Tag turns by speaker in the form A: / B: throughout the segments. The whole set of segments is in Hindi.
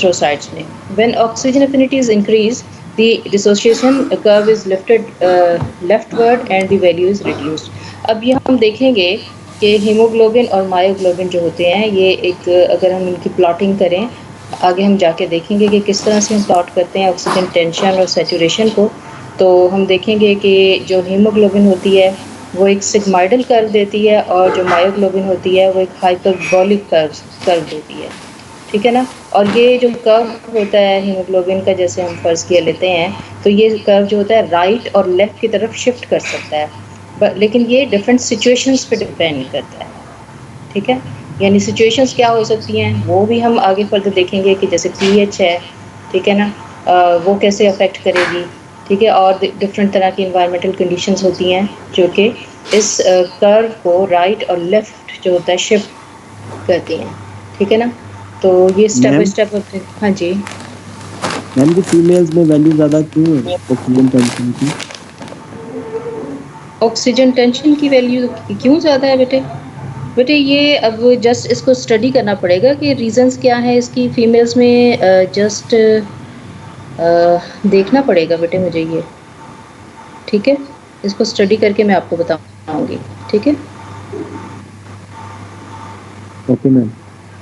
A: एरिथ्रोसाइट्स में। When oxygen affinity is increase, the dissociation curve is lifted leftward and the value is reduced. अब ये हम देखेंगे कि हीमोग्लोबिन और मायोग्लोबिन जो होते हैं ये एक, अगर हम इनकी प्लॉटिंग करें, आगे हम जाके देखेंगे कि किस तरह से हम प्लॉट करते हैं ऑक्सीजन टेंशन और सैचुरेशन को। तो हम देखेंगे कि जो हीमोग्लोबिन होती है वो एक सिग्माइडल कर्व देती है, और जो मायोग्लोबिन होती है वो एक हाइपरबोलिक कर्व देती है। ठीक है ना। और ये जो कर्व होता है हीमोग्लोबिन का, जैसे हम फर्ज किया लेते हैं, तो ये कर्व जो होता है राइट और लेफ्ट की तरफ शिफ्ट कर सकता है, लेकिन ये डिफरेंट सिचुएशंस पे डिपेंड करता है। ठीक है। यानी सिचुएशंस क्या हो सकती हैं वो भी हम आगे फर्दर देखेंगे, कि जैसे पीएच है, ठीक है ना, वो कैसे अफेक्ट करेगी। ठीक है। और डिफरेंट तरह की इन्वायरमेंटल कंडीशंस होती हैं जो कि इस कर्व को राइट और लेफ्ट जो होता है शिफ्ट करती हैं। ठीक है ना। तो ये स्टेप बाय स्टेप होते हैं। हाँ जी
B: मैम, की फीमेल्स में वैल्यू ज़्यादा क्यों है ऑक्सीजन टेंशन की?
A: ऑक्सीजन टेंशन की वैल्यू क्यों ज़्यादा है बेटे? बेटे ये अब जस्ट इसको स्टडी करना पड़ेगा कि रीजंस क्या है इसकी फीमेल्स में, जस्ट देखना पड़ेगा बेटे मुझे ये। ठीक है। इसको स्टडी करके मैं आपको बताऊंगी। ठीक है।
B: Okay ma'am.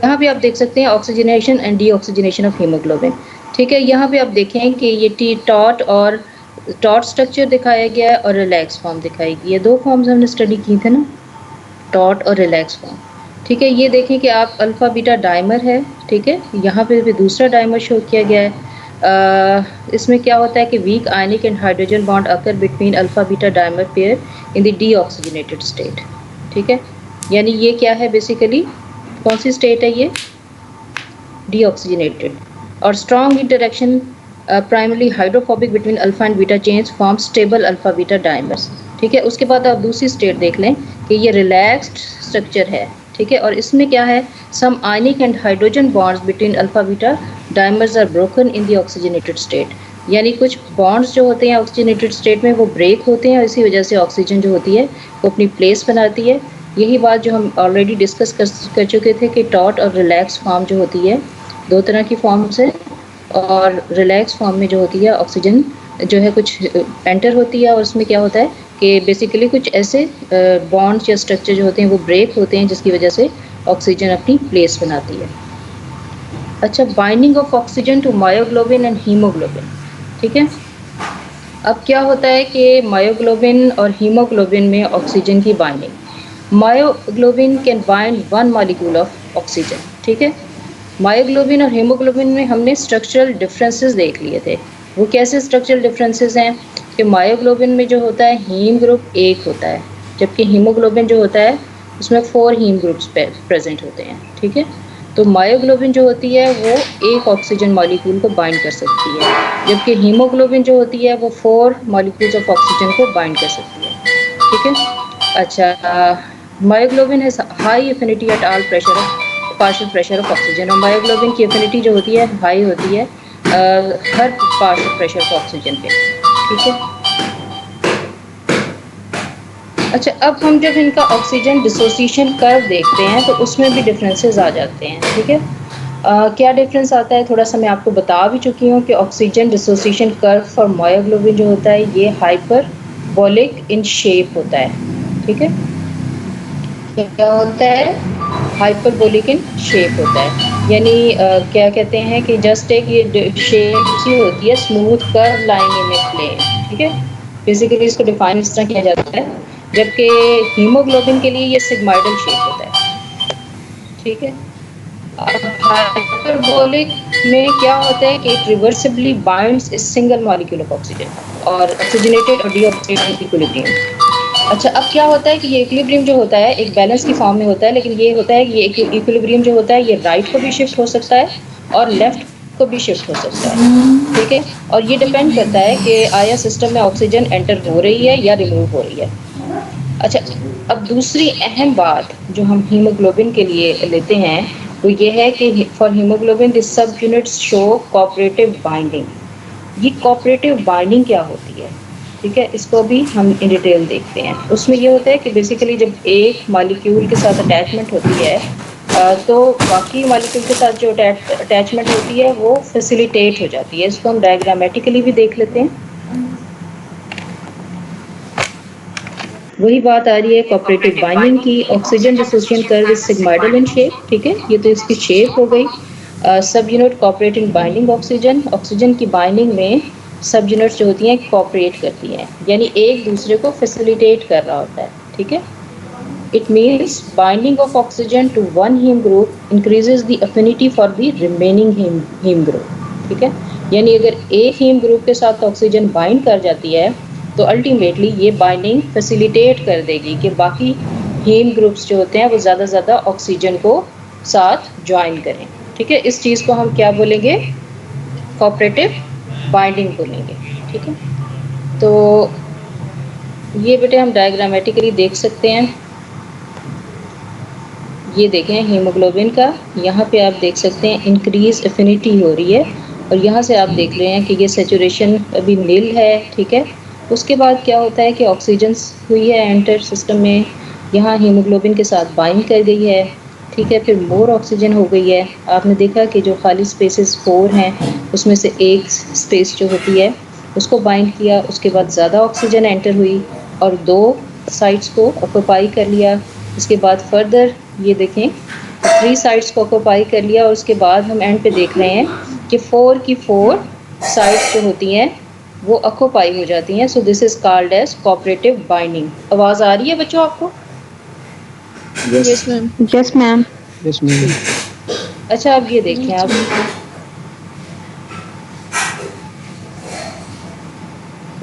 A: यहाँ पे आप देख सकते हैं oxygenation and deoxygenation of haemoglobin. ठीक है। यहाँ पे आप देखें कि ये टी टॉट और टॉट स्ट्रक्चर दिखाया गया है और रिलैक्स फॉर्म दिखाई गई है। दो फॉर्म्स हमने स्टडी की थे ना, टॉट और रिलैक्स फॉर्म। ठीक है। ये देखें कि आप अल्फ़ा बीटा डाइमर है। ठीक है। यहाँ पे भी दूसरा डाइमर शो किया गया है। इसमें क्या होता है कि weak ionic and hydrogen bond occur between alpha beta dimer pair in the deoxygenated state. ठीक है। यानी ये क्या है बेसिकली, कौन सी स्टेट है ये? डीऑक्सीजनेटेड। और strong interaction primarily hydrophobic between alpha and beta chains form stable alpha beta dimers. ठीक है। उसके बाद आप दूसरी स्टेट देख लें कि ये रिलैक्स्ड स्ट्रक्चर है। ठीक है। और इसमें क्या है, some ionic and hydrogen bonds between alpha beta dimers are broken in the oxygenated state. यानी कुछ बॉन्ड्स जो होते हैं ऑक्सीजनेटेड स्टेट में वो ब्रेक होते हैं, और इसी वजह से ऑक्सीजन जो होती है वो अपनी प्लेस बनाती है। यही बात जो हम ऑलरेडी डिस्कस कर चुके थे कि टॉट और रिलैक्स फॉर्म जो होती है, दो तरह की फॉर्म्स है, और रिलैक्स फॉर्म में जो होती है ऑक्सीजन जो है कुछ एंटर होती है, और उसमें क्या होता है कि बेसिकली कुछ ऐसे बॉन्ड्स या स्ट्रक्चर जो होते हैं वो ब्रेक होते हैं, जिसकी वजह से ऑक्सीजन अपनी प्लेस बनाती है। अच्छा, binding of oxygen to myoglobin and haemoglobin. ठीक है। अब क्या होता है कि मायोग्लोबिन और हीमोग्लोबिन में ऑक्सीजन की binding. Myoglobin can bind one molecule of oxygen. ठीक है। मायोग्लोबिन और हीमोग्लोबिन में हमने स्ट्रक्चरल डिफरेंसेस देख लिए थे। वो कैसे स्ट्रक्चरल डिफरेंसेस हैं कि मायोग्लोबिन में जो होता है हीम ग्रुप एक होता है, जबकि हीमोग्लोबिन जो होता है उसमें 4 हीम ग्रुप्स प्रेजेंट होते हैं। ठीक है। तो मायोग्लोबिन जो होती है वो एक ऑक्सीजन मॉलिक्यूल को बाइंड कर सकती है, जबकि हीमोग्लोबिन जो होती है वो 4 मॉलिक्यूल्स ऑफ ऑक्सीजन को बाइंड कर सकती है। ठीक है। अच्छा, myoglobin has high affinity at all pressure of partial pressure of oxygen. और मायोग्लोबिन की एफिनिटी जो होती है हाई होती है हर पार्शियल प्रेशर ऑफ ऑक्सीजन पे। ठीक है। अच्छा, अब हम जब इनका ऑक्सीजन डिसोसिएशन कर्व देखते हैं तो उसमें भी डिफरेंसेस आ जाते हैं। ठीक है। क्या डिफरेंस आता है थोड़ा सा मैं आपको बता भी चुकी हूँ कि oxygen dissociation curve for myoglobin जो होता है ये हाइपरबोलिक इन शेप होता है। ठीक है। क्या होता है? हाइपरबोलिक इन शेप होता है। यानी क्या कहते हैं कि जस्ट एक ये शेप सी होती है, smooth curve line in a plane. ठीक है। बेसिकली इसको डिफाइन इस तरह किया जाता है, जबकि हीमोग्लोबिन के लिए ये सिग्माइडल शेप होता है। ठीक है। अब हाइपरबोलिक में क्या होता है कि it reversibly binds a single molecule of oxygen और ऑक्सीजनेटेड और डीऑक्सीजनेटेड इक्विलिब्रियम। अच्छा, अब क्या होता है कि ये इक्विलिब्रियम जो होता है एक बैलेंस की फॉर्म में होता है, लेकिन ये होता है कि ये इक्विलिब्रियम जो होता है ये राइट को भी शिफ्ट हो सकता है और लेफ्ट को भी शिफ्ट हो सकता है। ठीक है। और ये डिपेंड करता है कि आया सिस्टम में ऑक्सीजन एंटर हो रही है या रिमूव हो रही है। अच्छा, अब दूसरी अहम बात जो हम हीमोग्लोबिन के लिए लेते हैं वो ये है कि फॉर हीमोग्लोबिन दिस सब यूनिट्स शो कोऑपरेटिव बाइंडिंग। ये कोऑपरेटिव बाइंडिंग क्या होती है? ठीक है, इसको भी हम इन डिटेल देखते हैं। उसमें ये होता है कि बेसिकली जब एक मॉलिक्यूल के साथ अटैचमेंट होती है तो बाकी मॉलिक्यूल के साथ जो अटैचमेंट होती है वो फैसिलिटेट हो जाती है। इसको हम डायग्रामेटिकली भी देख लेते हैं। वही बात आ रही है कोऑपरेटिव बाइंडिंग की। Oxygen dissociation curve is sigmoidal in shape, ठीक है, ये तो इसकी शेप हो गई। सब unit cooperating binding oxygen, oxygen की बाइंडिंग में सब यूनिट्स जो होती हैं कोऑपरेट करती हैं, यानी एक दूसरे को फैसिलिटेट कर रहा होता है, ठीक है। It means binding of oxygen to one heme group increases the affinity for the remaining heme group, ठीक है। यानी अगर एक हीम ग्रुप के साथ ऑक्सीजन बाइंड कर जाती है तो अल्टीमेटली ये बाइंडिंग फैसिलिटेट कर देगी कि बाकी हीम ग्रुप्स जो होते हैं वो ज़्यादा से ज़्यादा ऑक्सीजन को साथ ज्वाइन करें, ठीक है। इस चीज़ को हम क्या बोलेंगे? कोऑपरेटिव बाइंडिंग बोलेंगे, ठीक है। तो ये बेटे हम डायग्रामेटिकली देख सकते हैं। ये देखें हीमोग्लोबिन का, यहाँ पे आप देख सकते हैं इंक्रीज एफिनिटी हो रही है, और यहाँ से आप देख रहे हैं कि ये सेचुरेशन अभी नील है, ठीक है। उसके बाद क्या होता है कि ऑक्सीजन हुई है एंटर सिस्टम में, यहाँ हीमोग्लोबिन के साथ बाइंड कर गई है, ठीक है। फिर मोर ऑक्सीजन हो गई है। आपने देखा कि जो खाली स्पेसेस 4 हैं उसमें से एक स्पेस जो होती है उसको बाइंड किया, उसके बाद ज़्यादा ऑक्सीजन एंटर हुई और 2 साइड्स को ऑक्यूपाई कर लिया। इसके बाद फर्दर ये देखें 3 साइड्स को ऑक्यूपाई कर लिया, और उसके बाद हम एंड पे देख रहे हैं कि 4 की 4 साइड्स जो होती हैं वो ऑक्यूपाई हो जाती हैं। So this is called as cooperative binding. आवाज़ आ रही है बच्चों आपको?
B: Yes
C: ma'am.
D: Yes ma'am.
B: Yes ma'am.
A: अच्छा अब ये देखें आप,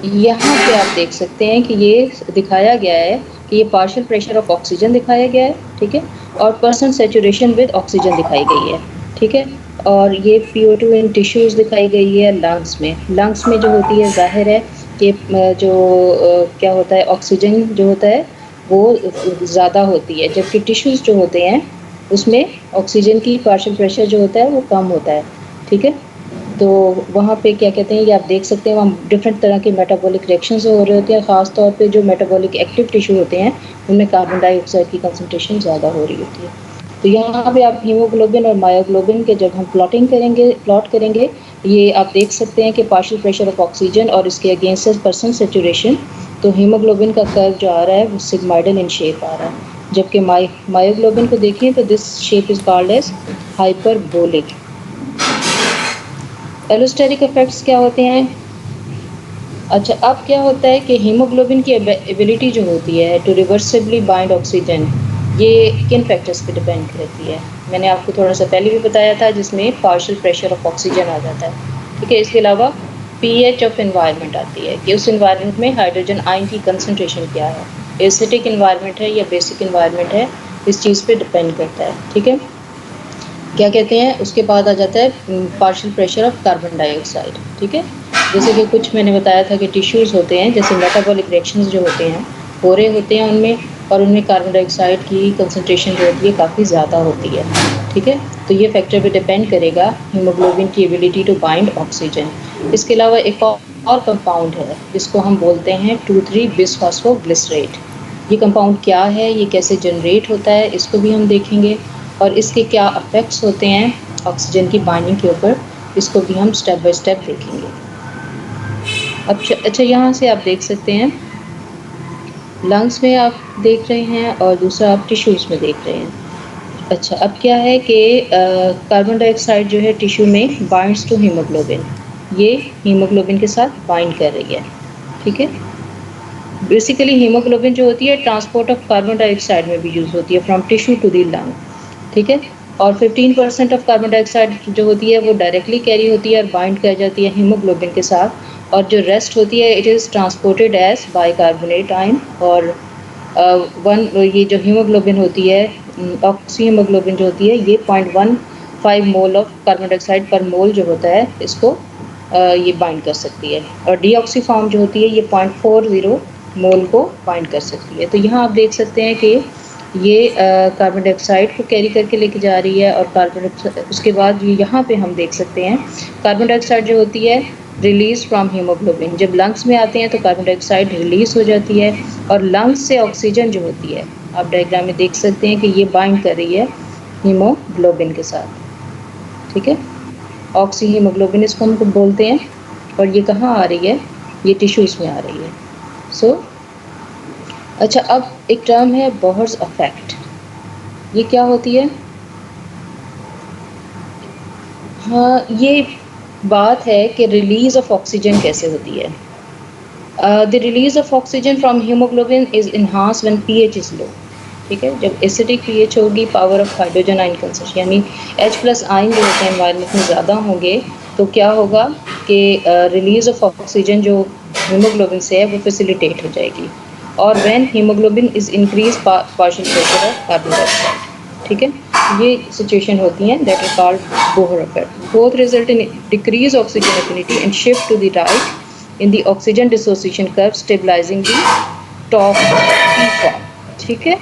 A: यहाँ पे आप देख सकते हैं कि ये दिखाया गया है कि ये पार्शियल प्रेशर ऑफ ऑक्सीजन दिखाया गया है, ठीक है, और परसेंट सेचुरेशन विद ऑक्सीजन दिखाई गई है, ठीक है। और ये PO2 इन टिश्यूज़ दिखाई गई है लंग्स में। लंग्स में जो होती है जाहिर है कि जो क्या होता है ऑक्सीजन जो होता है वो ज़्यादा होती है, जबकि टिश्यूज़ जो होते हैं उसमें ऑक्सीजन की पार्शियल प्रेशर जो होता है वो कम होता है, ठीक है। तो वहाँ पे क्या कहते हैं, ये आप देख सकते हैं वहाँ डिफरेंट तरह के मेटाबॉलिक रिएक्शंस हो रहे होते हैं। ख़ास तौर पे जो मेटाबॉलिक एक्टिव टिश्यू होते हैं उनमें कार्बन डाइऑक्साइड की कंसंट्रेशन ज़्यादा हो रही होती है। तो यहाँ पे आप हीमोग्लोबिन और मायोग्लोबिन के जब हम प्लॉट करेंगे ये आप देख सकते हैं कि पार्शियल प्रेशर ऑफ ऑक्सीजन और इसके अगेंस्ट परसेंट सेचुरेशन, तो हीमोग्लोबिन का कर्व जो आ रहा है वो सिग्मोइडल इन शेप आ रहा है, जबकि मायोग्लोबिन को देखें तो this shape is called as hyperbolic. Allosteric effects क्या होते हैं? अच्छा अब क्या होता है कि हीमोग्लोबिन की एबिलिटी जो होती है टू रिवर्सिबली बाइंड ऑक्सीजन, ये किन फैक्टर्स पे डिपेंड करती है? मैंने आपको थोड़ा सा पहले भी बताया था, जिसमें पार्शियल प्रेशर ऑफ ऑक्सीजन आ जाता है, ठीक है। इसके अलावा pH ऑफ एनवायरनमेंट आती है कि उस एनवायरनमेंट में हाइड्रोजन आयन की कंसनट्रेशन क्या है, एसिडिक एनवायरनमेंट है या बेसिक एनवायरनमेंट है, इस चीज़ पे डिपेंड करता है, ठीक है। क्या कहते हैं उसके बाद आ जाता है partial pressure of carbon dioxide, ठीक है। जैसे कि कुछ मैंने बताया था कि टिश्यूज़ होते हैं, जैसे मेटाबॉलिक रिएक्शंस जो होते हैं हो रहे होते हैं उनमें, और उनमें कार्बन डाइऑक्साइड की कंसंट्रेशन जो होती है काफ़ी ज़्यादा होती है, ठीक है। तो ये फैक्टर पे डिपेंड करेगा हीमोग्लोबिन की एबिलिटी टू बाइंड ऑक्सीजन। इसके अलावा एक और कंपाउंड है जिसको हम बोलते हैं 2,3-बिसफॉस्फोग्लिसरेट। ये कंपाउंड क्या है, ये कैसे जनरेट होता है, इसको भी हम देखेंगे, और इसके क्या अफेक्ट्स होते हैं ऑक्सीजन की बाइंडिंग के ऊपर, इसको भी हम स्टेप बाय स्टेप देखेंगे। अच्छा यहाँ से आप देख सकते हैं लंग्स में आप देख रहे हैं और दूसरा आप टिश्यूज़ में देख रहे हैं। अच्छा अब क्या है कि कार्बन डाइऑक्साइड जो है टिश्यू में बाइंड्स टू हीमोग्लोबिन, ये हीमोग्लोबिन के साथ बाइंड कर रही है, ठीक है। बेसिकली हीमोग्लोबिन जो होती है ट्रांसपोर्ट ऑफ कार्बन डाइऑक्साइड में भी यूज़ होती है from tissue to the lung, ठीक है। और 15% ऑफ कार्बन डाइऑक्साइड जो होती है वो डायरेक्टली कैरी होती है और बाइंड कर जाती है हीमोग्लोबिन के साथ, और जो रेस्ट होती है it is transported as bicarbonate ion. और ये जो हीमोग्लोबिन होती है ऑक्सी हीमोग्लोबिन जो होती है ये 0.15 मोल ऑफ कार्बन डाइऑक्साइड पर मोल जो होता है इसको ये बाइंड कर सकती है, और डीऑक्सी फॉर्म जो होती है ये 0.40 मोल को बाइंड कर सकती है। तो यहाँ आप देख सकते हैं कि ये कार्बन डाइऑक्साइड को कैरी करके लेके जा रही है, और कार्बन उसके बाद ये यहाँ पे हम देख सकते हैं कार्बन डाइऑक्साइड जो होती है रिलीज फ्रॉम हीमोग्लोबिन, जब लंग्स में आते हैं तो कार्बन डाइऑक्साइड रिलीज हो जाती है, और लंग्स से ऑक्सीजन जो होती है आप डायग्राम में देख सकते हैं कि ये बाइंड कर रही है हीमोग्लोबिन के साथ, ठीक है। ऑक्सी हीमोग्लोबिन इसको हम बोलते हैं, और ये कहाँ आ रही है, ये टिश्यूज़ में आ रही है। सो अच्छा, अब एक टर्म है बोहर्स इफेक्ट, ये क्या होती है? हाँ, ये बात है कि रिलीज़ ऑफ ऑक्सीजन कैसे होती है। The release of oxygen from haemoglobin is enhance when pH is low, ठीक है। जब एसिडिक पीएच होगी, power of hydrogen ion concentration यानी H+ आयन जो होते हैं एनवायरनमेंट में ज़्यादा होंगे, तो क्या होगा कि रिलीज़ ऑफ ऑक्सीजन जो हीमोग्लोबिन से है वो फैसिलिटेट हो जाएगी। और when haemoglobin is increase partial pressure of carbon dioxide, ठीक है। ये सिचुएशन होती हैं that are called Bohr effect. Both result in decrease oxygen affinity and shift to the right in the oxygen dissociation curve, stabilising the top T form, ठीक है।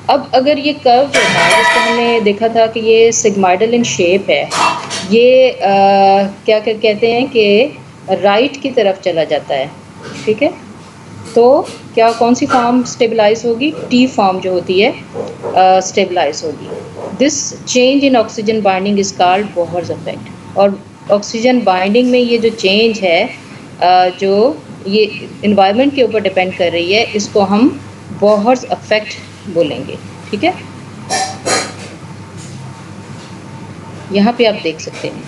A: अब अगर ये कर्व जो था जिसको हमने देखा था कि ये सिग्माइडल इन शेप है, ये क्या कहते हैं कि राइट की तरफ चला जाता है, ठीक है। तो क्या कौन सी फॉर्म स्टेबलाइज होगी? टी फॉर्म जो होती है स्टेबलाइज होगी। This change in oxygen binding is called Bohr's effect. और ऑक्सीजन बाइंडिंग में ये जो चेंज है जो ये इन्वायरमेंट के ऊपर डिपेंड कर रही है, इसको हम बोहर्स इफेक्ट बोलेंगे, ठीक है। यहाँ पे आप देख सकते हैं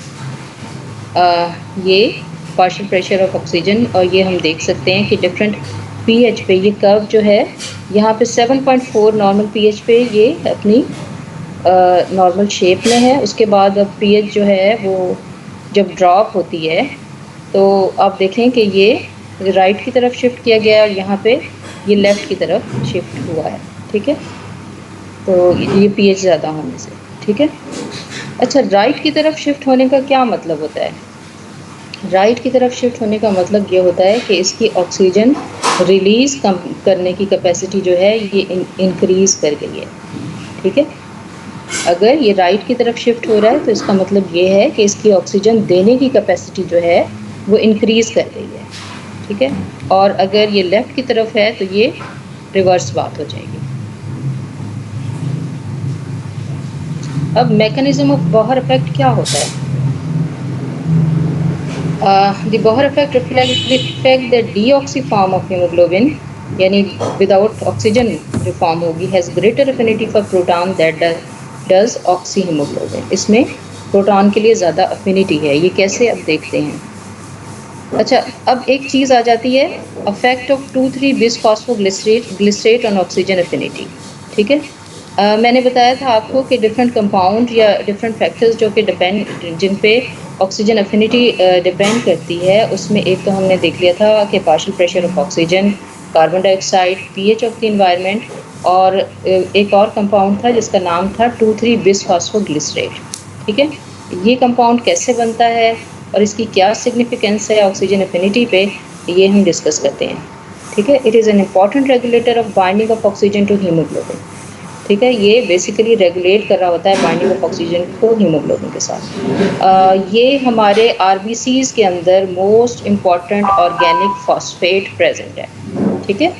A: ये पार्शियल प्रेशर ऑफ ऑक्सीजन, और ये हम देख सकते हैं कि डिफरेंट पीएच पे ये कर्व जो है, यहाँ पे 7.4 नॉर्मल पीएच पे ये अपनी नॉर्मल शेप में है। उसके बाद अब पीएच जो है वो जब ड्रॉप होती है तो आप देखें कि ये राइट की तरफ शिफ्ट किया गया और यहाँ पे ये लेफ़्ट की तरफ शिफ्ट हुआ है, ठीक है। तो ये पीएच ज़्यादा होने से, ठीक है। अच्छा, राइट की तरफ शिफ्ट होने का क्या मतलब होता है? राइट की तरफ शिफ्ट होने का मतलब ये होता है कि इसकी ऑक्सीजन रिलीज़ कम करने की कैपेसिटी जो है ये इंक्रीज़ कर गई है, ठीक है। अगर ये राइट की तरफ शिफ्ट हो रहा है तो इसका मतलब ये है कि इसकी ऑक्सीजन देने की कैपेसिटी जो है वो इंक्रीज़ कर गई है, ठीक है। और अगर ये लेफ़्ट की तरफ है तो ये रिवर्स बात हो जाएगी। अब मैकेनिज्म ऑफ बोहर इफेक्ट क्या होता है? The Bohr effect reflect the deoxy form of haemoglobin, यानी विदाउट ऑक्सीजन जो फॉर्म होगी, has greater affinity for proton that does oxy haemoglobin. इसमें प्रोटॉन के लिए ज़्यादा अफिनिटी है। ये कैसे, अब देखते हैं। अच्छा, अब एक चीज़ आ जाती है, affect of 2,3 bisphosphoglycerate on oxygen affinity, ठीक है। मैंने बताया था आपको कि डिफरेंट कंपाउंड या डिफरेंट फैक्टर्स जो कि डिपेंड जिन पे ऑक्सीजन एफिनिटी डिपेंड करती है, उसमें एक तो हमने देख लिया था कि partial pressure of oxygen, carbon dioxide, pH of the environment, और एक और कंपाउंड था जिसका नाम था 2,3 बिसफॉस्फोग्लिसरेट, ठीक है। ये कंपाउंड कैसे बनता है और इसकी क्या सिग्निफिकेंस है ऑक्सीजन एफिनिटी पे, ये हम डिस्कस करते हैं, ठीक है। It is an important regulator of binding of oxygen to haemoglobin, ठीक है। ये बेसिकली रेगुलेट कर रहा होता है बाइंडिंग ऑफ ऑक्सीजन को हीमोग्लोबिन के साथ। ये हमारे आरबीसीज़ के अंदर most important organic phosphate present है, ठीक है।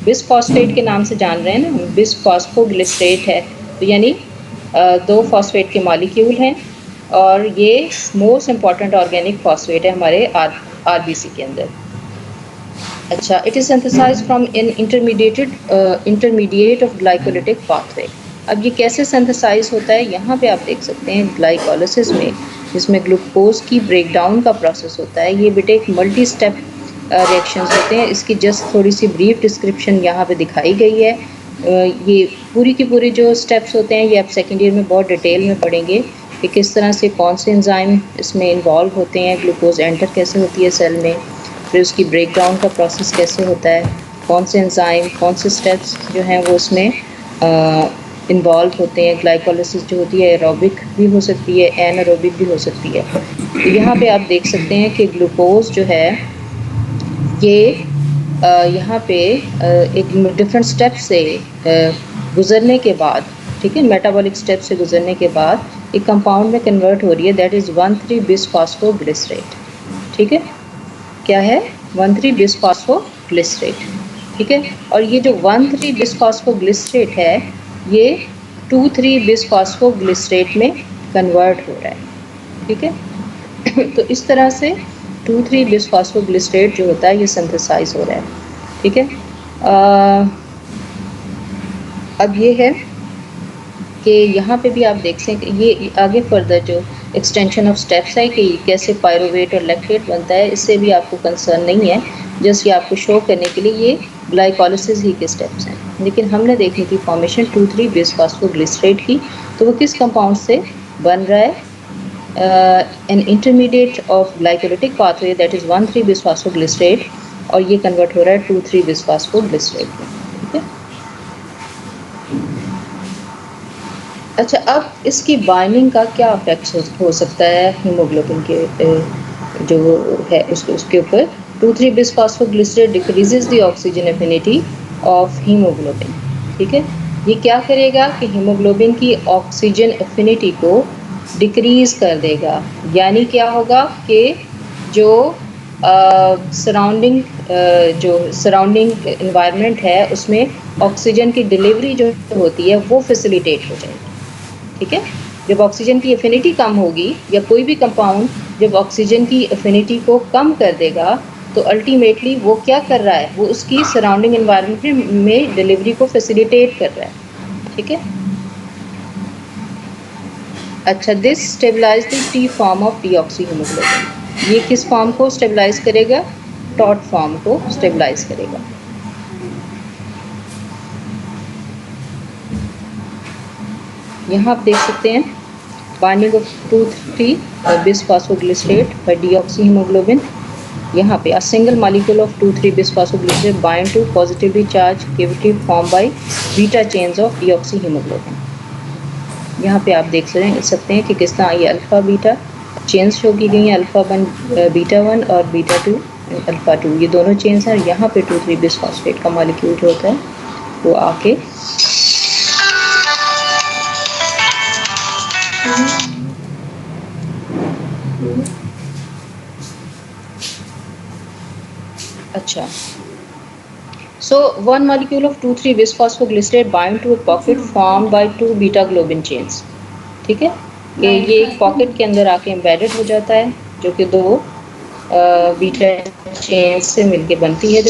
A: बिसफॉस्फेट के नाम से जान रहे हैं ना, बिसफॉस्फोग्लिसरेट है, तो यानी 2 फॉस्फेट के मॉलिक्यूल हैं, और ये मोस्ट इम्पॉर्टेंट ऑर्गेनिक फॉस्फेट है हमारे आरबीसी के अंदर। अच्छा, it is synthesised from an intermediate of glycolytic pathway. अब ये कैसे सिंथेसाइज होता है, यहाँ पे आप देख सकते हैं ग्लाइकोलिसिस में, जिसमें ग्लूकोज की ब्रेकडाउन का प्रोसेस होता है। ये बेटे एक मल्टी स्टेप रिएक्शंस होते हैं। इसकी जस्ट थोड़ी सी ब्रीफ डिस्क्रिप्शन यहाँ पे दिखाई गई है। ये पूरी की पूरी जो स्टेप्स होते हैं ये आप सेकेंड ईयर में बहुत डिटेल में पढ़ेंगे कि किस तरह से कौन से एंजाइम इसमें इन्वॉल्व होते हैं, ग्लूकोज एंटर कैसे होती है सेल में, फिर उसकी ब्रेकडाउन का प्रोसेस कैसे होता है, कौन से एंजाइम, कौन से स्टेप्स जो हैं वो उसमें इन्वॉल्व होते हैं। ग्लाइकोलिसिस जो होती है एरोबिक भी हो सकती है, एनारोबिक भी हो सकती है। तो यहाँ पे आप देख सकते हैं कि ग्लूकोज जो है ये यहाँ पे एक डिफरेंट स्टेप से गुज़रने के बाद, ठीक है, मेटाबॉलिक स्टेप से गुज़रने के बाद एक कंपाउंड में कन्वर्ट हो रही है, दैट इज़ 1,3 बिसफॉस्फोग्लिसरेट, ठीक है। क्या है? 1,3 बिसफॉस्फोग्लिसरेट, ठीक है। और ये जो 1,3 बिसफॉस्फोग्लिसरेट है, ये 2,3-बिसफॉस्फोग्लिसरेट में कन्वर्ट हो रहा है, ठीक है। तो इस तरह से 2,3-बिसफॉस्फोग्लिसरेट जो होता है ये सिंथेसाइज हो रहा है, ठीक है। अब ये है कि यहाँ पे भी आप देख सकते हैं, ये आगे फर्दर जो एक्सटेंशन ऑफ स्टेप्स है कि कैसे पायरोवेट और लैक्टेट बनता है, इससे भी आपको कंसर्न नहीं है, जस्ट ये आपको शो करने के लिए ये ग्लाइकोलिसिस ही के स्टेप्स हैं। लेकिन हमने देखनी थी फॉर्मेशन 2,3-बिसफॉस्फोग्लिसरेट की, तो वो किस कंपाउंड से बन रहा है, an intermediate of glycolytic pathway that is one three bisphosphoglycerate, और ये कन्वर्ट हो रहा है 2,3-बिसफॉस्फोग्लिसरेट में, ठीक है। अच्छा, अब इसकी बाइंडिंग का क्या इफेक्ट हो सकता है हीमोग्लोबिन के जो है उसके ऊपर। Two three bisphosphoglycerate decreases the oxygen affinity of haemoglobin, ठीक है। ये क्या करेगा कि हीमोग्लोबिन की ऑक्सीजन एफिनिटी को डिक्रीज कर देगा, यानी क्या होगा कि जो सराउंडिंग इन्वायरमेंट है उसमें ऑक्सीजन की डिलीवरी जो होती है वो फैसिलिटेट हो जाएगी, ठीक है। जब ऑक्सीजन की एफिनिटी कम होगी या कोई भी कंपाउंड जब ऑक्सीजन की एफिनिटी को कम कर देगा तो अल्टीमेटली वो क्या कर रहा है, वो उसकी सराउंडिंग एनवायरनमेंट में डिलीवरी को फैसिलिटेट कर रहा है, ठीक है। अच्छा, this stabilise the T form of deoxy haemoglobin. ये किस फॉर्म को स्टेबलाइज करेगा, टॉट फॉर्म को स्टेबलाइज करेगा। यहाँ आप देख सकते हैं binding of two three bisphosphoglycerate by deoxy haemoglobin. यहाँ पे a single molecule of two three bisphosphoglycerate bind to positively charge cavity form by beta chains of deoxy haemoglobin. यहाँ पे आप देख सकते हैं कि किस तरह ये अल्फ़ा बीटा चेन्स शो की गई हैं, अल्फ़ा 1 बीटा 1 और बीटा 2 अल्फ़ा 2, ये दोनों चेन्स हैं। यहाँ पे 2,3-बिसफॉस्फेट का मॉलिक्यूल जो होता है वो आके अच्छा, so one molecule of two three bisphosphoglycerate bind to a pocket formed by 2 beta globin chains, ठीक है। ये एक पॉकेट के अंदर आके एम्बेडेड हो जाता है जो कि 2 बीटा चेन्स से मिलके बनती है।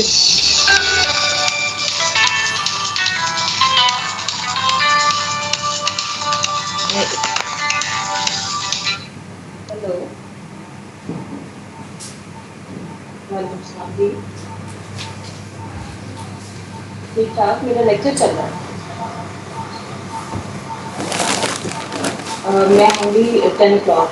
A: हेलो, ठीक ठाक, मेरा लेक्चर चल रहा है। मैं होंगी 10 o'clock।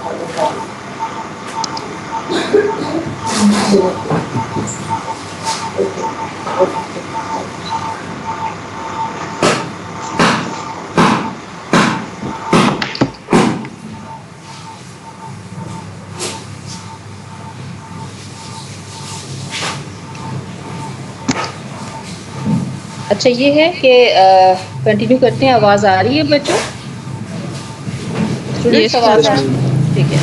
A: अच्छा, ये है कि कंटिन्यू करते हैं। आवाज़ आ रही है बच्चों? स्टूडेंट्स आवाज़ आ रही है? ठीक है।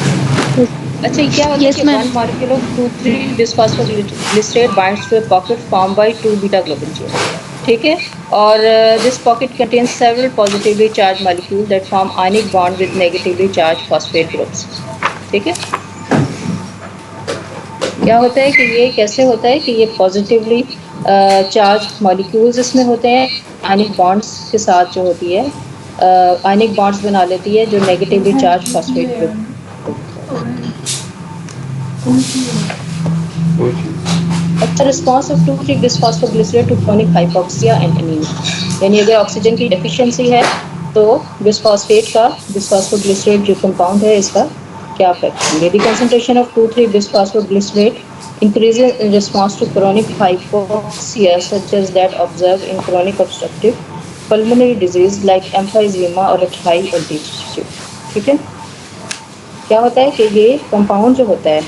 A: अच्छा, क्या होता है कि one molecule of two three bisphosphoglycerate binds to a pocket form by 2 beta globin chain, ठीक है। और this pocket contains several positively charge molecule that form ionic bond with negatively charge phosphate groups, ठीक है। क्या होता है कि ये कैसे होता है कि ये पॉजिटिवली चार्ज मॉलिक्यूल्स इसमें होते हैं, आयनिक बॉन्ड्स के साथ जो होती है आयनिक बॉन्ड्स बना लेती है जो नेगेटिवली चार्ज फॉस्फेट ग्रुप। अच्छा, response of two three bisphosphoglycerate to chronic hypoxia and anaemia, यानी अगर ऑक्सीजन की डेफिशिएंसी है तो बिसफॉस्फोग्लिसरेट जो कंपाउंड है इसका क्या इफेक्ट होंगे। The concentration of two three bisphosphoglycerate increases in response to chronic hypoxia such as that observed in chronic obstructive pulmonary disease like emphysema or at high altitude, ठीक है। क्या होता है कि ये कंपाउंड जो होता है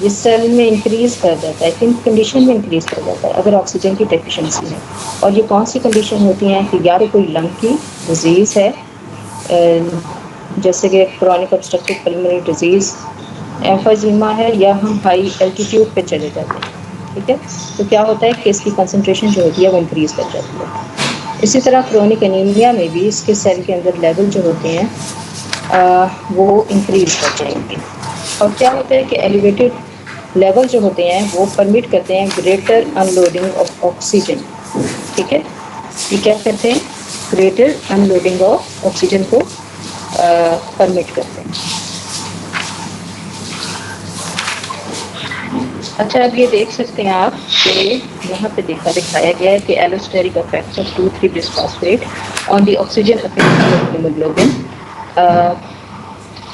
A: ये सेल में इंक्रीज कर जाता है, किन कंडीशन में इंक्रीज कर जाता है, अगर ऑक्सीजन की डेफिशिएंसी है। और ये कौन सी कंडीशन होती हैं कि या तो कोई लंग की डिजीज़ है जैसे कि क्रोनिक ऑब्स्ट्रक्टिव पल्मोनरी डिजीज़, एम्फीजीमा है, या हम हाई एल्टीट्यूड पे चले जाते हैं, ठीक है। तो क्या होता है कि इसकी कंसंट्रेशन जो होती है वो इंक्रीज़ कर जाती है। इसी तरह क्रोनिक एनीमिया में भी इसके सेल के अंदर लेवल जो होते हैं वो इंक्रीज कर जाएंगे। और क्या होता है कि एलिवेटेड लेवल जो होते हैं वो परमिट करते हैं ग्रेटर अनलोडिंग ऑफ ऑक्सीजन। ठीक है, ये क्या करते हैं, ग्रेटर अनलोडिंग ऑफ ऑक्सीजन को परमिट करते हैं। अच्छा, अब ये देख सकते हैं आप कि यहाँ पे दिखाया गया है कि allosteric effects of 2,3 bisphosphate on the oxygen affinity of haemoglobin.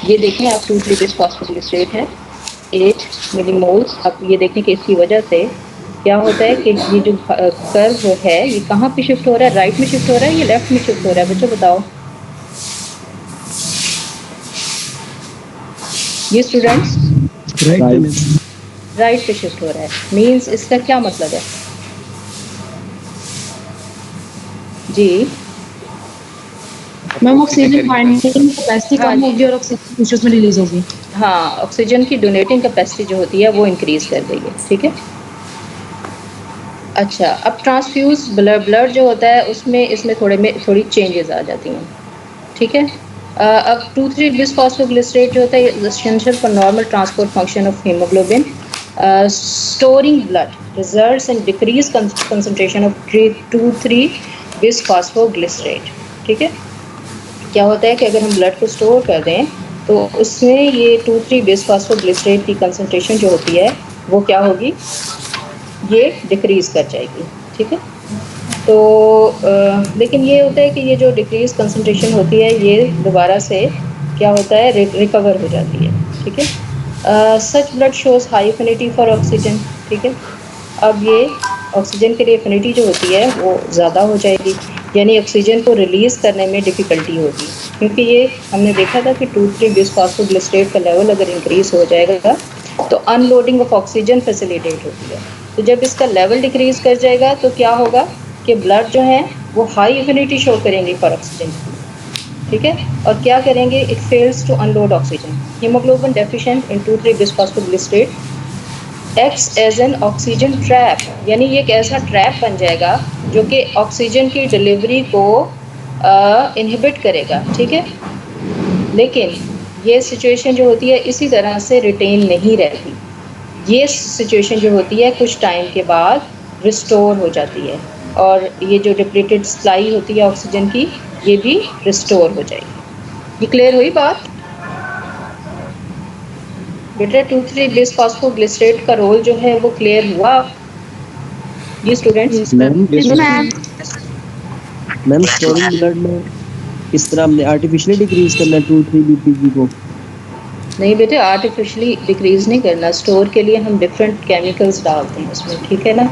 A: ये देखें आप, 2,3 बिस्फॉस्फोग्लिसरेट है 8 मिलीमोल्स। अब ये देखें कि इसकी वजह से क्या होता है कि ये जो कर्व है ये कहाँ पे शिफ्ट हो रहा है, राइट में शिफ्ट हो रहा है या लेफ्ट में शिफ्ट हो रहा है, बच्चों बताओ ये स्टूडेंट्स। राइट पे शिफ्ट हो रहा है, मींस इसका क्या मतलब है जी?
C: मैम ऑक्सीजन बाइंडिंग कैपेसिटी
A: हाँ
C: कम होगी और ऑक्सीजन टिश्यूज में रिलीज होगी।
A: हाँ, ऑक्सीजन की डोनेटिंग कैपेसिटी जो होती है वो इंक्रीज कर देगी। ठीक है, अच्छा, अब ट्रांसफ्यूज ब्लड जो होता है उसमें इसमें थोड़ी चेंजेस आ जाती हैं। ठीक है, अब 2,3 बिस्फॉस्फोग्लिसरेट जो होता है essential for normal transport function of haemoglobin storing blood results in decrease concentration of 2,3 बिस्फॉस्फोग्लिसरेट। ठीक है, क्या होता है कि अगर हम ब्लड को स्टोर कर दें तो उसमें ये 2,3 बिस्फॉस्फोग्लिसरेट की कंसंट्रेशन जो होती है वो क्या होगी, ये डिक्रीज कर जाएगी। ठीक है, तो लेकिन ये होता है कि ये जो डिक्रीज कंसंट्रेशन होती है ये दोबारा से क्या होता है, रिकवर हो जाती है। ठीक है, such blood shows high affinity for oxygen. ठीक है, अब ये ऑक्सीजन के लिए एफिनिटी जो होती है वो ज़्यादा हो जाएगी, यानी ऑक्सीजन को रिलीज़ करने में डिफ़िकल्टी होगी, क्योंकि ये हमने देखा था कि 2,3 बिस्फॉस्फोग्लिसरेट का लेवल अगर इंक्रीज़ हो जाएगा तो अनलोडिंग ऑफ ऑक्सीजन फैसिलिटेट होती है। तो जब इसका लेवल डिक्रीज़ कर जाएगा तो क्या होगा कि ब्लड जो है वो हाई एफिनिटी शो करेंगे फॉर ऑक्सीजन। ठीक है, और क्या करेंगे, it fails to unload oxygen. Haemoglobin deficient in 2,3 bisphosphoglycerate acts as an oxygen trap, यानी ये एक ऐसा ट्रैप बन जाएगा जो कि ऑक्सीजन की डिलीवरी को इनहिबिट करेगा। ठीक है, लेकिन ये सिचुएशन जो होती है इसी तरह से रिटेन नहीं रहती, ये सिचुएशन जो होती है कुछ टाइम के बाद रिस्टोर हो जाती है और ये जो डिप्लीटेड सप्लाई होती है ऑक्सीजन की ये भी रिस्टोर हो जाएगी। ये क्लियर हुई बात बेटा? 2,3 बिस्फॉस्फोग्लिसरेट का रोल जो है वो क्लियर हुआ ये स्टूडेंट्स?
B: मैम स्टोरिंग ब्लड में किस तरह हमने आर्टिफिशियली डिक्रीज करना है 2,3 बीपीजी को?
A: नहीं बेटे, आर्टिफिशियली डिक्रीज नहीं करना, स्टोर के लिए हम डिफरेंट केमिकल्स डालते हैं उसमें। ठीक है ना,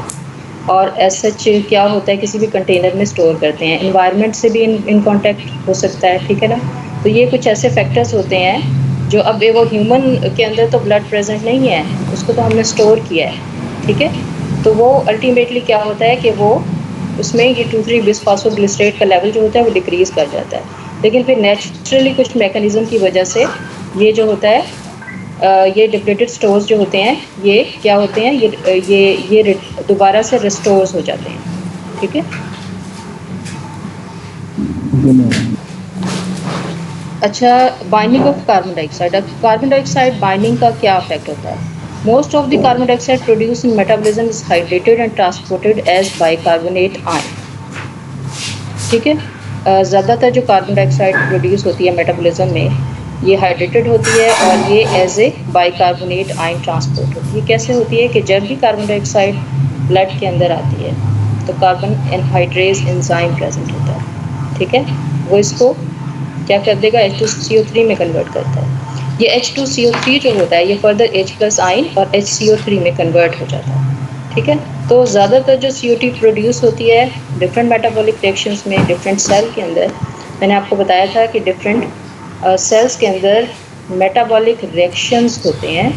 A: और एज सच क्या होता है किसी भी कंटेनर में स्टोर करते हैं, इन्वायरमेंट से भी इन कांटेक्ट हो सकता है। ठीक है ना, तो ये कुछ ऐसे फैक्टर्स होते हैं जो अब वो ह्यूमन के अंदर तो ब्लड प्रेजेंट नहीं है, उसको तो हमने स्टोर किया है। ठीक है, तो वो अल्टीमेटली क्या होता है कि वो उसमें ये 2,3 बिस्फॉस्फोग्लिसरेट का लेवल जो होता है वो डिक्रीज़ कर जाता है, लेकिन फिर नेचुरली कुछ मैकेनिज्म की वजह से ये जो होता है ये डिप्लीटेड स्टोर्स जो होते हैं ये क्या होते हैं, ये दोबारा से रिस्टोर्स हो जाते हैं। ठीक है, अच्छा, बाइंडिंग ऑफ कार्बन डाइऑक्साइड। अब कार्बन डाइऑक्साइड बाइंडिंग का क्या इफेक्ट होता है? Most of the carbon dioxide produce in metabolism is hydrated and transported as bicarbonate ion. ठीक है, ज़्यादातर जो कार्बन डाइऑक्साइड प्रोड्यूस होती है मेटाबॉलिज्म में ये हाइड्रेटेड होती है और ये as a bicarbonate ion transport होती है। कैसे होती है कि जब भी कार्बन डाइऑक्साइड ब्लड के अंदर आती है तो कार्बन एनहाइड्रेज एंजाइम प्रेजेंट होता है। ठीक है, वो इसको क्या कर देगा, H2CO3 में कन्वर्ट करता है। ये H2CO3 जो होता है ये फर्दर H+ आयन और HCO3 में कन्वर्ट हो जाता है। ठीक है, तो ज़्यादातर जो CO2 प्रोड्यूस होती है डिफरेंट मेटाबॉलिक रिएक्शंस में डिफरेंट सेल के अंदर, मैंने आपको बताया था कि डिफरेंट सेल्स के अंदर मेटाबॉलिक रिएक्शंस होते हैं।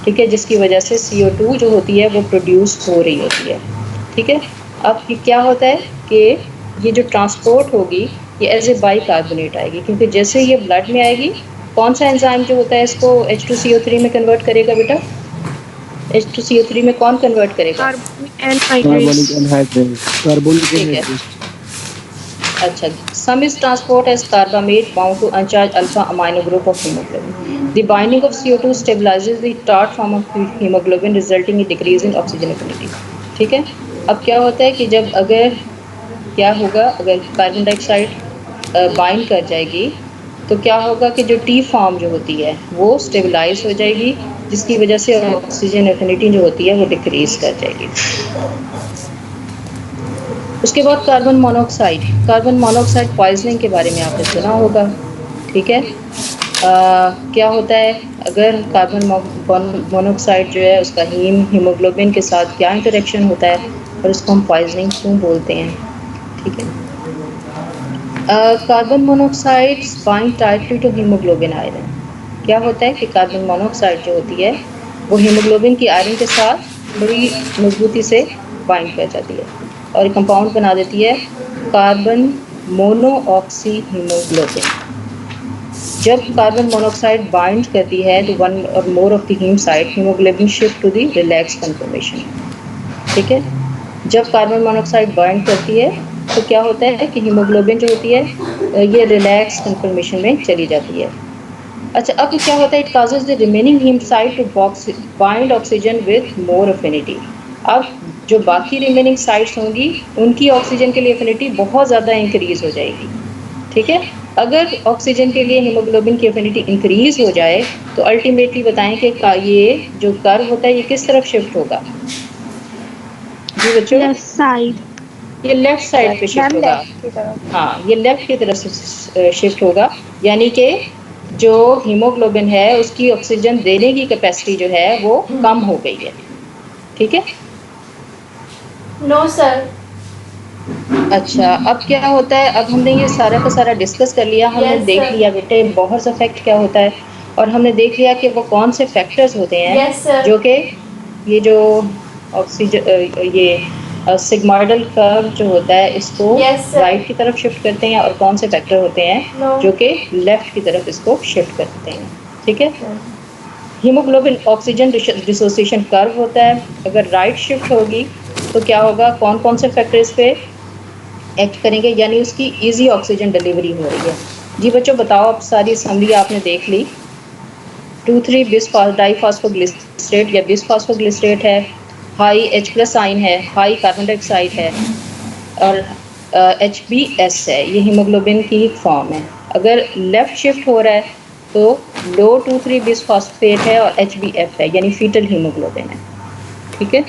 A: ठीक है, जिसकी वजह से CO2 जो होती है वो प्रोड्यूस हो रही होती है। ठीक है, अब ये क्या होता है कि ये जो ट्रांसपोर्ट होगी ये एज ए बाइकार्बोनेट आएगी, क्योंकि जैसे ये ब्लड में आएगी कौन सा एंजाइम जो होता है इसको H2CO3 में कन्वर्ट करेगा बेटा? H2CO3 में कौन कन्वर्ट करेगा?
B: Carbonic anhydride.
A: ठीक है, अच्छा, some is transport as carbamate bound to uncharged alpha amino group of hemoglobin. The binding of CO2 stabilizes the tart form of hemoglobin resulting in decrease in oxygen affinity. ठीक है, अब क्या होता है कि जब अगर क्या होगा, अगर कार्बन डाइऑक्साइड बाइंड कर जाएगी तो क्या होगा कि जो टी फॉर्म जो होती है वो स्टेबलाइज हो जाएगी, जिसकी वजह से ऑक्सीजन एफिनिटी जो होती है वो डिक्रीज कर जाएगी। उसके बाद कार्बन मोनोऑक्साइड पॉइजनिंग के बारे में आपने सुना होगा, ठीक है। क्या होता है, अगर कार्बन मोनोऑक्साइड जो है उसका हीमोग्लोबिन के साथ क्या इंटरेक्शन होता है और उसको हम पॉइजनिंग क्यों बोलते हैं, ठीक है। Carbon monoxide bind tightly to haemoglobin iron. क्या होता है कि कार्बन मोनोऑक्साइड जो होती है वो हीमोग्लोबिन की आयरन के साथ बड़ी मजबूती से बाइंड कर जाती है और एक कंपाउंड बना देती है कार्बन मोनोऑक्सी हीमोग्लोबिन। जब कार्बन मोनोऑक्साइड बाइंड करती है तो one or more of the haem side haemoglobin shift to the relax conformation, ठीक है। जब कार्बन मोनोऑक्साइड बाइंड करती है तो क्या होता है कि हीमोग्लोबिन जो होती है ये रिलैक्स कन्फर्मेशन में चली जाती है। अच्छा, अब क्या होता है, it causes the remaining haem side to bind oxygen with more affinity. अब जो बाकी रिमेनिंग साइड्स होंगी उनकी ऑक्सीजन के लिए अफिनिटी बहुत ज़्यादा इंक्रीज हो जाएगी, ठीक है। अगर ऑक्सीजन के लिए हीमोग्लोबिन की अफिनिटी इंक्रीज हो जाए तो अल्टीमेटली बताएं कि ये जो कर्व होता है ये किस तरफ शिफ्ट होगा। जी बच्चों,
D: लेफ्ट साइड।
A: ये लेफ्ट साइड पे शिफ्ट होगा। हाँ, ये लेफ्ट की तरफ से शिफ्ट होगा, यानी कि जो हीमोग्लोबिन है उसकी ऑक्सीजन देने की कैपेसिटी जो है वो कम हो गई है, ठीक है।
D: No sir.
A: अच्छा, अब क्या होता है, अब हमने ये सारा का सारा डिस्कस कर लिया, हमने
D: Yes,
A: देख
D: sir.
A: लिया बेटे बॉहर्स इफेक्ट क्या होता है और हमने देख लिया कि वो कौन से फैक्टर्स होते हैं
D: Yes, sir.
A: जो कि ये जो ऑक्सीजन ये सिग्माइडल कर्व जो होता है इसको
D: Yes, sir.
A: राइट की तरफ शिफ्ट करते हैं और कौन से फैक्टर होते हैं
D: No.
A: जो कि लेफ्ट की तरफ इसको शिफ्ट करते हैं, ठीक है। हीमोग्लोबिन ऑक्सीजन डिसोसिएशन कर्व होता है, अगर राइट शिफ्ट होगी तो क्या होगा, कौन कौन से फैक्टर इस पे एक्ट करेंगे, यानी उसकी इजी ऑक्सीजन डिलीवरी हो रही है। जी बच्चों बताओ, अब सारी असम्बली आपने देख ली। 2,3 बिस डाइफॉस्फोग्लिसरेट या बिसफॉस्फोग्लिसरेट है, हाई H+ आयन है, हाई कार्बन डाइऑक्साइड है और HbS है, ये हीमोग्लोबिन की फॉर्म है। अगर लेफ्ट शिफ्ट हो रहा है तो लो 2,3 बिसफॉस्फेट है और HbF है, यानी फीटल हीमोग्लोबिन है, ठीक है।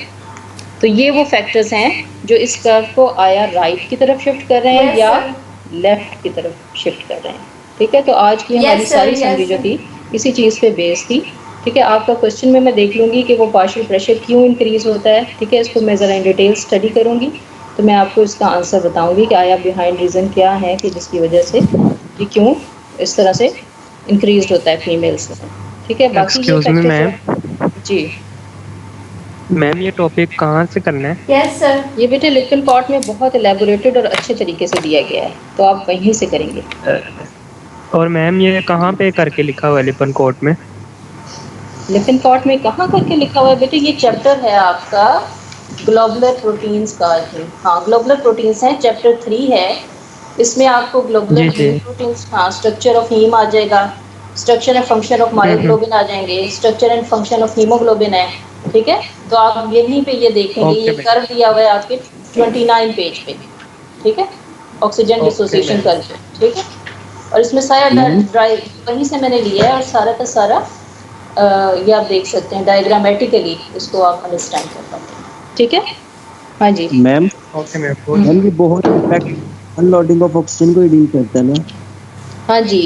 A: तो ये वो फैक्टर्स हैं जो इस कर्व को आया राइट की तरफ शिफ्ट कर रहे हैं
D: Yes,
A: या
D: sir.
A: लेफ्ट की तरफ शिफ्ट कर रहे हैं, ठीक है। तो आज की हमारी
D: Yes, sir.
A: सारी
D: Yes,
A: समरी जो
D: sir.
A: थी इसी चीज़ पे बेस थी, ठीक है। आपका क्वेश्चन में मैं देख लूँगी कि वो पार्शियल प्रेशर क्यों इंक्रीज होता है, ठीक है। इसको मैं ज़रा इन डिटेल स्टडी करूँगी तो मैं आपको इसका आंसर बताऊँगी कि आया बिहाइंड रीज़न क्या है कि जिसकी वजह से ये क्यों इस तरह से इंक्रीज होता है फीमेल्स में, ठीक है। बाकी ये
E: Excuse me,
A: फैक्टर्स जी
E: मैम ये टॉपिक कहाँ से करना है?
D: Yes, sir.
A: ये बेटे लिपिन कॉट में बहुत एलेबोरेटेड और अच्छे तरीके से दिया गया है, तो आप वहीं से करेंगे।
E: और मैम ये कहाँ पे करके लिखा हुआ है लिपन कोट में?
A: लिपिन कॉट में कहाँ करके लिखा हुआ है बेटे, ये चैप्टर है आपका ग्लोबुलर प्रोटीन्स का। हाँ, ग्लोबुलर प्रोटीन्स हैं, चैप्टर 3 है। इसमें आपको ग्लोबुलर
E: जी, जी।
A: प्रोटीन्स, हाँ, स्ट्रक्चर ऑफ हीम आ जाएगा, structure and function of myoglobin आ जाएंगे, structure and function of haemoglobin है, ठीक है। तो आप यहीं पे ये देखेंगे,
E: Okay,
A: ये
E: ma'am.
A: कर दिया हुआ है आपके 29 पेज पे, ठीक है, ऑक्सीजन
E: Okay,
A: डिसोसिएशन
E: ma'am.
A: कर, ठीक है। और इसमें सारा ड्राइव वहीं से मैंने लिया है और सारा का सारा ये आप देख सकते हैं डायग्रामेटिकली, इसको आप अंडरस्टैंड कर पाते हैं, ठीक है। हाँ जी
B: मैम
E: ओके मैम।
B: मैम ये बहुत इफेक्ट अनलोडिंग ऑफ ऑक्सीजन को ही डील करता है ना।
A: हाँ जी,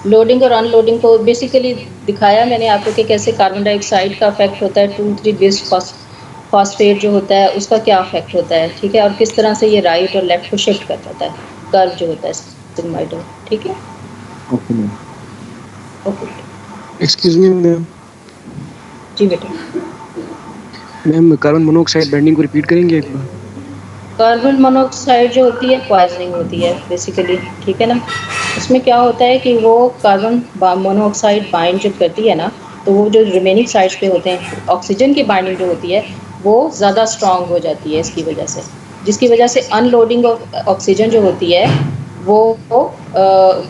A: लोडिंग और अनलोडिंग को बेसिकली दिखाया मैंने आपको कि कैसे कार्बन डाइऑक्साइड का इफेक्ट होता है, 2,3 बिस फॉस्फेट जो होता है उसका क्या इफेक्ट होता है, ठीक है। और किस तरह से ये राइट और लेफ्ट को शिफ्ट कर पाता है कर्व जो होता है सिग्माइडल, ठीक है।
B: Okay ma'am.
A: Okay
F: excuse me ma'am,
A: जी बेटा,
F: मैम कार्बन मोनोऑक्साइड बाइंडिंग को रिपीट करेंगे एक बार?
A: कार्बन मोनोऑक्साइड जो होती है पॉइजनिंग होती है बेसिकली, ठीक है ना। उसमें क्या होता है कि वो कार्बन मोनोऑक्साइड बाइंड जब करती है ना तो वो जो रिमेनिंग साइड्स पे होते हैं ऑक्सीजन की बाइंडिंग जो होती है वो ज़्यादा स्ट्रांग हो जाती है इसकी वजह से, जिसकी वजह से अनलोडिंग ऑफ ऑक्सीजन जो होती है वो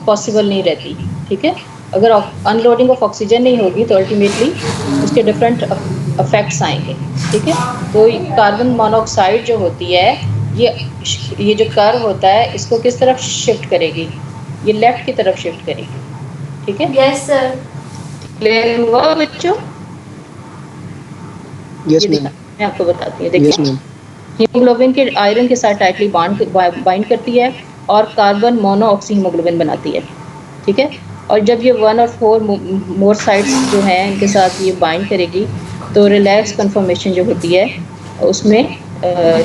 A: पॉसिबल नहीं रहती, ठीक है। अगर अनलोडिंग ऑफ ऑक्सीजन नहीं होगी तो अल्टीमेटली उसके डिफरेंट इफेक्ट्स आएंगे, ठीक है। तो कार्बन मोनोऑक्साइड जो होती है ये जो कर्व होता है इसको किस तरफ शिफ्ट करेगी, ये लेफ्ट की तरफ शिफ्ट करेगी, ठीक है।
D: Yes sir.
A: क्लियर हुआ बच्चों?
F: यस
A: ये
F: मैम।
A: देखा, मैं आपको बताती हूँ,
F: यस
A: देखिए
F: मैम।
A: हीमोग्लोबिन के आयरन के साथ टाइटली बाइंड करती है और कार्बन मोनोऑक्सी हीमोग्लोबिन बनाती है, ठीक है। और जब ये 1 और 4 मोर साइड्स जो हैं इनके साथ ये बाइंड करेगी तो रिलैक्स कन्फर्मेशन जो होती है उसमें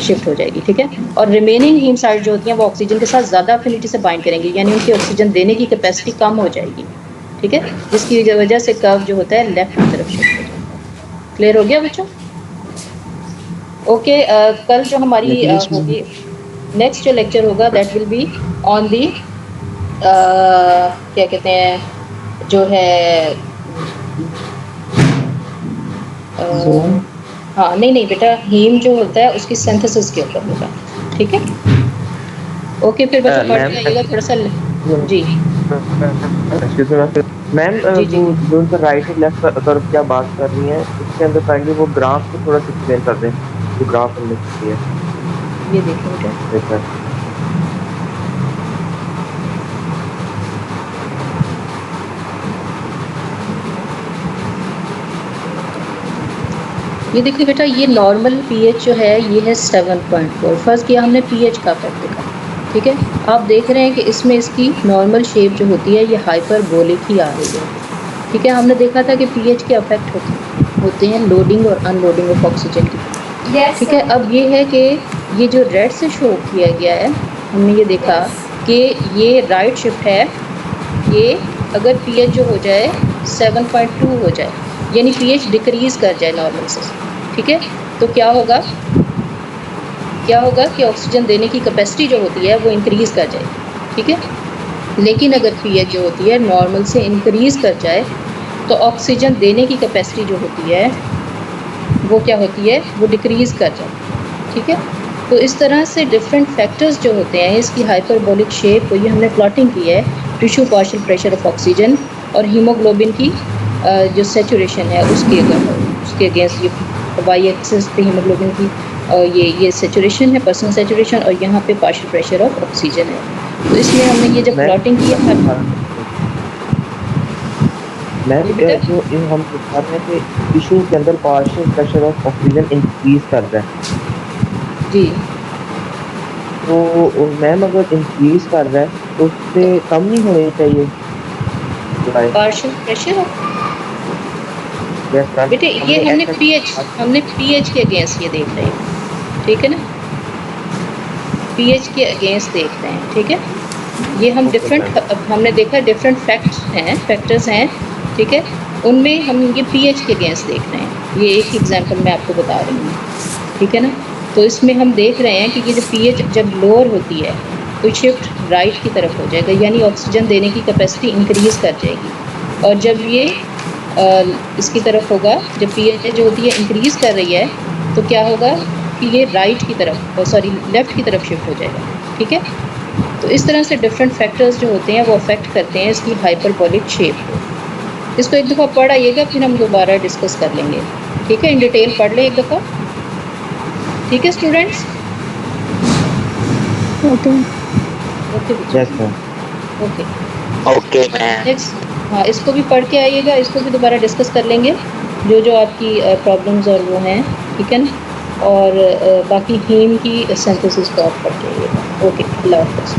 A: शिफ्ट हो जाएगी, ठीक है। और रिमेनिंग हीम साइड जो होती हैं वो ऑक्सीजन के साथ ज़्यादा अफिनिटी से बाइंड करेंगी, यानी उनकी ऑक्सीजन देने की कैपेसिटी कम हो जाएगी, ठीक है, जिसकी वजह से कर्व जो होता है लेफ्ट की तरफ शिफ्ट हो जाएगा। क्लियर हो गया बच्चों? ओके, कल जो हमारी
F: Yes, ma'am.
A: होगी नेक्स्ट जो लेक्चर होगा that will be on the क्या कहते हैं जो है हाँ नहीं बेटा, हीम जो होता है उसकी सिंथेसिस के ऊपर होगा, ठीक है। ओके, फिर बच्चों पढ़
E: मैम,
A: के आइएगा थोड़ा सा। जी
E: मैम
A: जी जी।
E: वो जो उनका राइट और लेफ्ट कर्व क्या बात कर रही हैं उसके अंदर काइंडली वो ग्राफ को थोड़ा सा एक्सप्लेन कर दें, जो ग्राफ हमने किया है।
A: ये देखो बेटा,
E: देखा
A: ये देखिए बेटा, ये नॉर्मल पीएच जो है ये है 7.4। फर्स्ट किया हमने पीएच का इफेक्ट देखा, ठीक है। आप देख रहे हैं कि इसमें इसकी नॉर्मल शेप जो होती है ये हाइपरबोलिक ही आ रही है, ठीक है। हमने देखा था कि पीएच के इफेक्ट होते हैं लोडिंग और अनलोडिंग ऑफ ऑक्सीजन की,
D: यस
A: ठीक है। अब ये है कि ये जो रेड से शो किया गया है हमने ये देखा कि ये राइट शिफ्ट है, ये अगर पीएच जो हो जाए 7.2 हो जाए यानी पीएच डिक्रीज कर जाए नॉर्मल से, ठीक है, तो क्या होगा कि ऑक्सीजन देने की कैपेसिटी जो होती है वो इंक्रीज़ कर जाए, ठीक है। लेकिन अगर पीएच जो होती है नॉर्मल से इंक्रीज़ कर जाए तो ऑक्सीजन देने की कैपेसिटी जो होती है वो क्या होती है, वो डिक्रीज़ कर जाए, ठीक है। तो इस तरह से डिफरेंट फैक्टर्स जो होते हैं इसकी हाइपरबोलिक शेप को ये हमने प्लॉटिंग की है, tissue partial pressure of oxygen और हीमोग्लोबिन की जो सेचुरेशन है उसके अगेंस्ट ये वाई एक्सिस पे हीमोग्लोबिन की ये सेचुरेशन है, पर्सनल सेचुरेशन, और यहाँ पे पार्शियल प्रेशर ऑफ ऑक्सीजन है। तो इसमें हमने ये जब प्लॉटिंग की है
E: मैम जो इन हम दिखा रहे हैं कि टिश्यू के अंदर partial pressure of oxygen increase कर रहा है
A: जी,
E: तो मैम अगर इंक्रीज कर रहा है तो उससे कम नहीं होनी चाहिए
A: partial pressure of
E: yes ma'am.
A: बेटे ये हमने पीएच के अगेंस्ट ये देख रहे हैं, ठीक है ना, पीएच के अगेंस्ट देख रहे हैं, ठीक है। ये हम हमने देखा डिफरेंट फैक्टर्स हैं, ठीक है, उनमें हम ये पीएच के अगेंस्ट देख रहे हैं। ये एक एग्जांपल मैं आपको बता रही हूँ, ठीक है ना। तो इसमें हम देख रहे हैं कि ये जो पीएच जब लोअर होती है तो शिफ्ट राइट की तरफ हो जाएगा, यानी ऑक्सीजन देने की कैपेसिटी इंक्रीज़ कर जाएगी। और जब ये इसकी तरफ होगा, जब पीएच जो होती है इंक्रीज़ कर रही है तो क्या होगा कि ये राइट की तरफ लेफ़्ट की तरफ शिफ्ट हो जाएगा, ठीक है। तो इस तरह से डिफरेंट फैक्टर्स जो होते हैं वो अफेक्ट करते हैं इसकी हाइपरबोलिक शेप को। इसको एक दफ़ा पढ़ आइएगा, फिर हम दोबारा डिस्कस कर लेंगे, ठीक है। इन डिटेल पढ़ लें एक दफ़ा, ठीक है students? Okay
E: yes ma'am.
A: Okay
G: okay ma'am.
A: Next, हाँ इसको भी पढ़ के आइएगा, इसको भी दोबारा डिस्कस कर लेंगे जो आपकी प्रॉब्लम्स और वो हैं, ठीक है ना। और बाकी हीम की सिंथेसिस को आप पढ़ के आइएगा। ओके, अल्लाह हाफ़िज़।